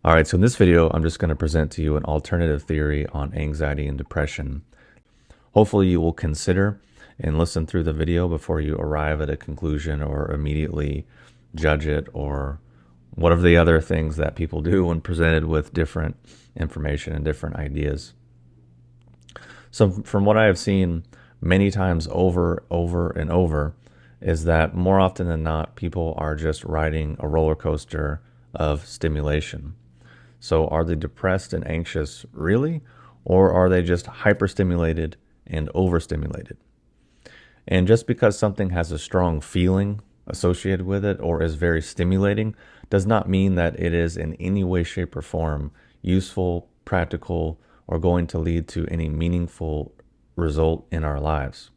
All right, so in this video, I'm just going to present to you an alternative theory on anxiety and depression. Hopefully you will consider and listen through the video before you arrive at a conclusion or immediately judge it or whatever the other things that people do when presented with different information and different ideas. So from what I have seen many times over and over is that more often than not, people are just riding a roller coaster of stimulation. So are they depressed and anxious really, or are they just hyperstimulated and overstimulated? And just because something has a strong feeling associated with it or is very stimulating does not mean that it is in any way, shape, or form useful, practical, or going to lead to any meaningful result in our lives.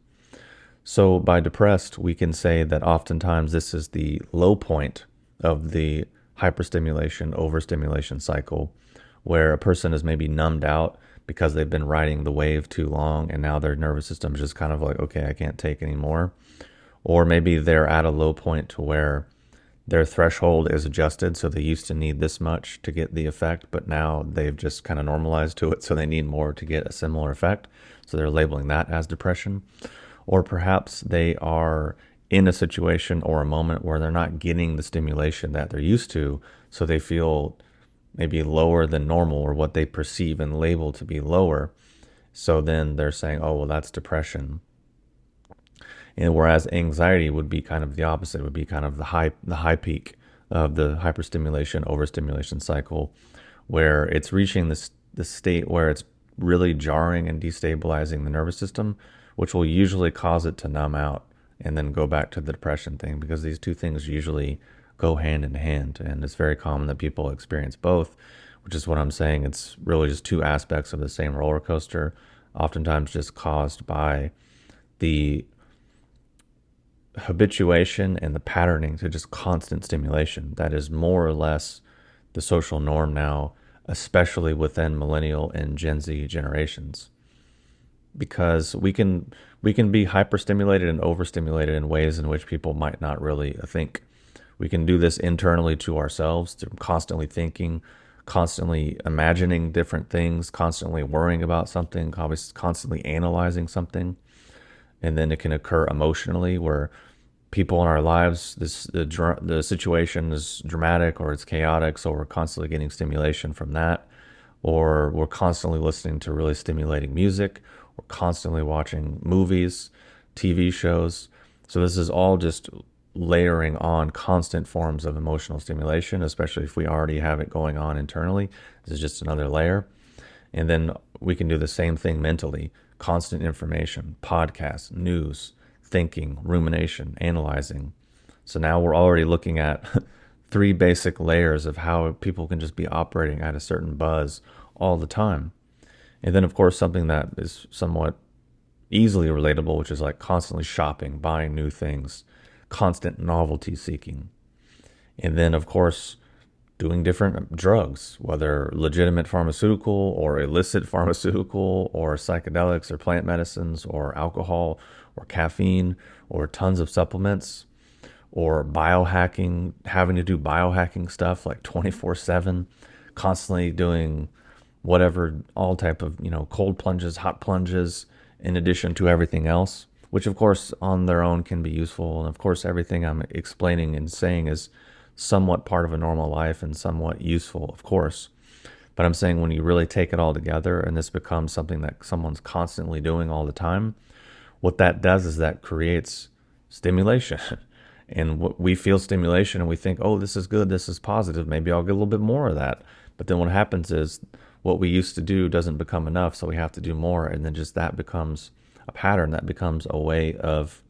So by depressed, we can say that oftentimes this is the low point of the hyperstimulation, overstimulation cycle, where a person is maybe numbed out because they've been riding the wave too long and now their nervous system is just kind of like, okay, I can't take anymore. Or maybe they're at a low point to where their threshold is adjusted, so they used to need this much to get the effect, but now they've just kind of normalized to it, so they need more to get a similar effect. So they're labeling that as depression. Or perhaps they are in a situation or a moment where they're not getting the stimulation that they're used to, so they feel maybe lower than normal or what they perceive and label to be lower. So then they're saying, oh, well, that's depression. And whereas anxiety would be kind of the opposite, it would be kind of the high peak of the hyperstimulation, overstimulation cycle, where it's reaching the state where it's really jarring and destabilizing the nervous system, which will usually cause it to numb out and then go back to the depression thing, because these two things usually go hand in hand. And it's very common that people experience both, which is what I'm saying. It's really just two aspects of the same roller coaster, oftentimes just caused by the habituation and the patterning to just constant stimulation. That is more or less the social norm now, especially within Millennial and Gen Z generations. Because we can be hyperstimulated and overstimulated in ways in which people might not really think. We can do this internally to ourselves through constantly thinking, constantly imagining different things, constantly worrying about something, constantly analyzing something. And then it can occur emotionally where people in our lives, the situation is dramatic or it's chaotic, so we're constantly getting stimulation from that. Or we're constantly listening to really stimulating music. We're constantly watching movies, TV shows. So this is all just layering on constant forms of emotional stimulation, especially if we already have it going on internally. This is just another layer. And then we can do the same thing mentally. Constant information, podcasts, news, thinking, rumination, analyzing. So now we're already looking at three basic layers of how people can just be operating at a certain buzz all the time. And then, of course, something that is somewhat easily relatable, which is like constantly shopping, buying new things, constant novelty seeking. And then, of course, doing different drugs, whether legitimate pharmaceutical or illicit pharmaceutical or psychedelics or plant medicines or alcohol or caffeine or tons of supplements or biohacking, having to do biohacking stuff like 24/7, constantly doing whatever, all type of, cold plunges, hot plunges, in addition to everything else, which of course on their own can be useful. And of course, everything I'm explaining and saying is somewhat part of a normal life and somewhat useful, of course. But I'm saying when you really take it all together and this becomes something that someone's constantly doing all the time, what that does is that creates stimulation. And we feel stimulation and we think, oh, this is good, this is positive, maybe I'll get a little bit more of that. But then what happens is what we used to do doesn't become enough, so we have to do more. And then just that becomes a pattern, that becomes a way of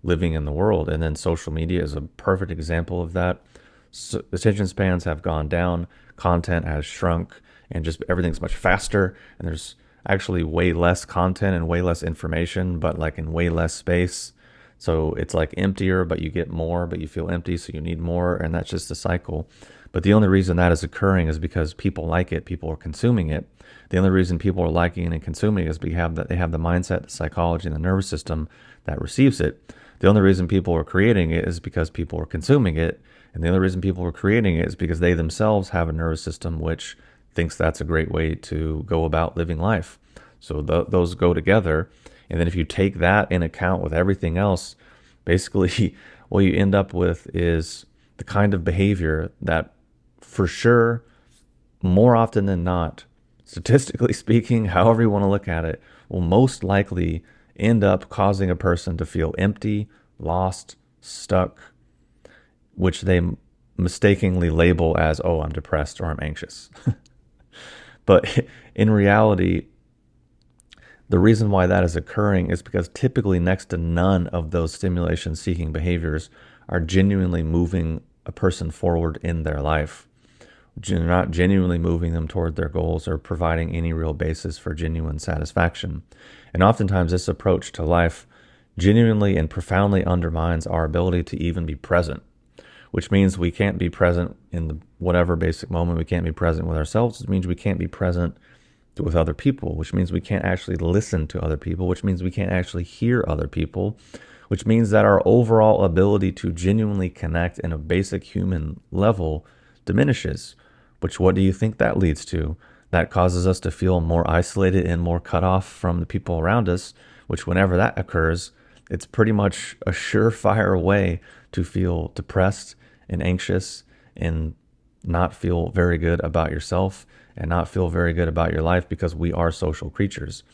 living in the world. And then social media is a perfect example of that. So attention spans have gone down, content has shrunk, and just everything's much faster. And there's actually way less content and way less information, but like in way less space. So it's like emptier, but you get more, but you feel empty, so you need more. And that's just the cycle. But the only reason that is occurring is because people like it, people are consuming it. The only reason people are liking it and consuming it is because they have the mindset, the psychology, and the nervous system that receives it. The only reason people are creating it is because people are consuming it. And the only reason people are creating it is because they themselves have a nervous system which thinks that's a great way to go about living life. So those go together. And then if you take that in account with everything else, basically what you end up with is the kind of behavior that, for sure, more often than not, statistically speaking, however you want to look at it, will most likely end up causing a person to feel empty, lost, stuck, which they mistakenly label as, oh, I'm depressed or I'm anxious. But in reality, the reason why that is occurring is because typically next to none of those stimulation seeking behaviors are genuinely moving a person forward in their life. You're not genuinely moving them toward their goals or providing any real basis for genuine satisfaction. And oftentimes this approach to life genuinely and profoundly undermines our ability to even be present, which means we can't be present in the whatever basic moment. We can't be present with ourselves. It means we can't be present with other people, which means we can't actually listen to other people, which means we can't actually hear other people, which means that our overall ability to genuinely connect in a basic human level diminishes. Which, what do you think that leads to? That causes us to feel more isolated and more cut off from the people around us, which whenever that occurs, it's pretty much a surefire way to feel depressed and anxious and not feel very good about yourself and not feel very good about your life, because we are social creatures.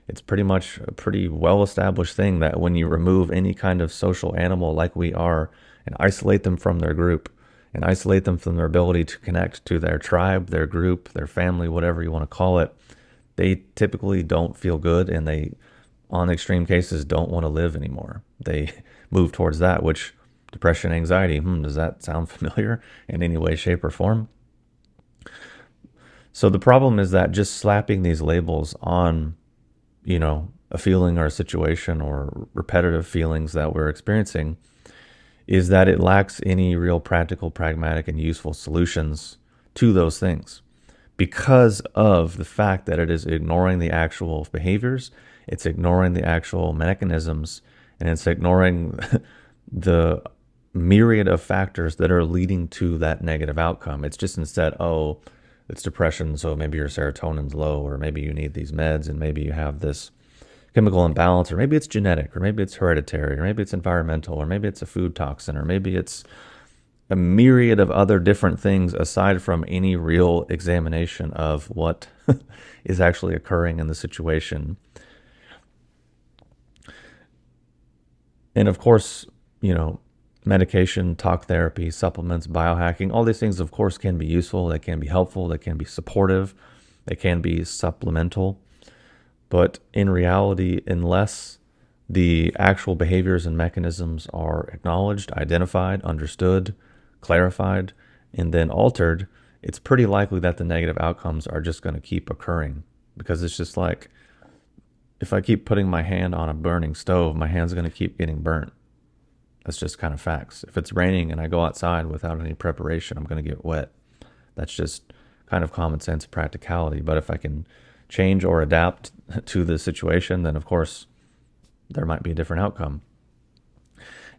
It's pretty much a pretty well-established thing that when you remove any kind of social animal like we are and isolate them from their group and isolate them from their ability to connect to their tribe, their group, their family, whatever you want to call it, they typically don't feel good, and they, on extreme cases, don't want to live anymore. They move towards that, which depression, anxiety, does that sound familiar in any way, shape, or form? So the problem is that just slapping these labels on, a feeling or a situation or repetitive feelings that we're experiencing is that it lacks any real practical, pragmatic, and useful solutions to those things, because of the fact that it is ignoring the actual behaviors, it's ignoring the actual mechanisms, and it's ignoring the myriad of factors that are leading to that negative outcome. It's just instead, oh, it's depression, so maybe your serotonin's low, or maybe you need these meds, and maybe you have this chemical imbalance, or maybe it's genetic, or maybe it's hereditary, or maybe it's environmental, or maybe it's a food toxin, or maybe it's a myriad of other different things aside from any real examination of what is actually occurring in the situation. And of course, medication, talk therapy, supplements, biohacking, all these things, of course, can be useful. They can be helpful. They can be supportive. They can be supplemental. But in reality, unless the actual behaviors and mechanisms are acknowledged, identified, understood, clarified, and then altered, it's pretty likely that the negative outcomes are just going to keep occurring. Because it's just like, if I keep putting my hand on a burning stove, my hand's going to keep getting burnt. That's just kind of facts. If it's raining and I go outside without any preparation, I'm going to get wet. That's just kind of common sense practicality. But if I can change or adapt to the situation, then of course there might be a different outcome.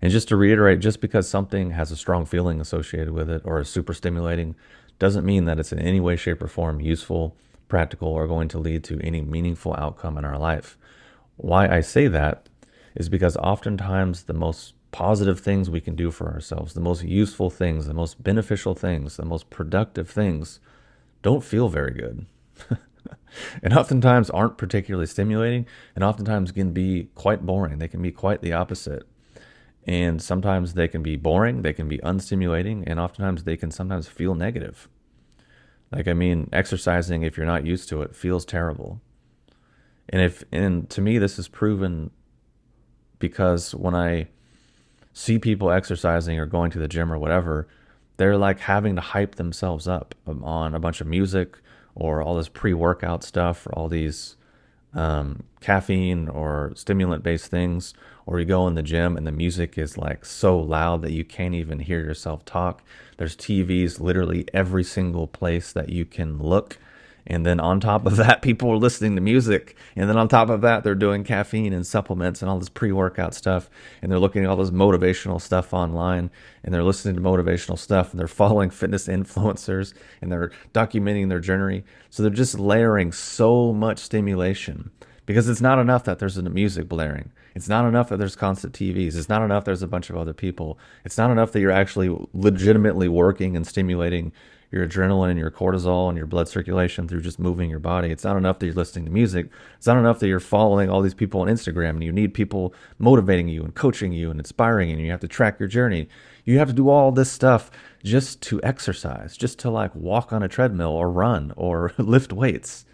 And just to reiterate, just because something has a strong feeling associated with it or is super stimulating doesn't mean that it's in any way, shape, or form useful, practical, or going to lead to any meaningful outcome in our life. Why I say that is because oftentimes the most positive things we can do for ourselves, the most useful things, the most beneficial things, the most productive things don't feel very good. And oftentimes aren't particularly stimulating, and oftentimes can be quite boring. They can be quite the opposite. And sometimes they can be boring, they can be unstimulating, and oftentimes they can sometimes feel negative. Exercising, if you're not used to it, feels terrible. And to me, this is proven because when I see people exercising or going to the gym or whatever, they're like having to hype themselves up on a bunch of music or all this pre-workout stuff or all these caffeine or stimulant-based things, or you go in the gym and the music is like so loud that you can't even hear yourself talk. There's TVs literally every single place that you can look, And then on top of that, people are listening to music. And then on top of that, they're doing caffeine and supplements and all this pre-workout stuff. And they're looking at all this motivational stuff online. And they're listening to motivational stuff. And they're following fitness influencers. And they're documenting their journey. So they're just layering so much stimulation. Because it's not enough that there's music blaring. It's not enough that there's constant TVs. It's not enough there's a bunch of other people. It's not enough that you're actually legitimately working and stimulating your adrenaline and your cortisol and your blood circulation through just moving your body. It's not enough that you're listening to music. It's not enough that you're following all these people on Instagram and you need people motivating you and coaching you and inspiring you and you have to track your journey. You have to do all this stuff just to exercise, just to like walk on a treadmill or run or lift weights.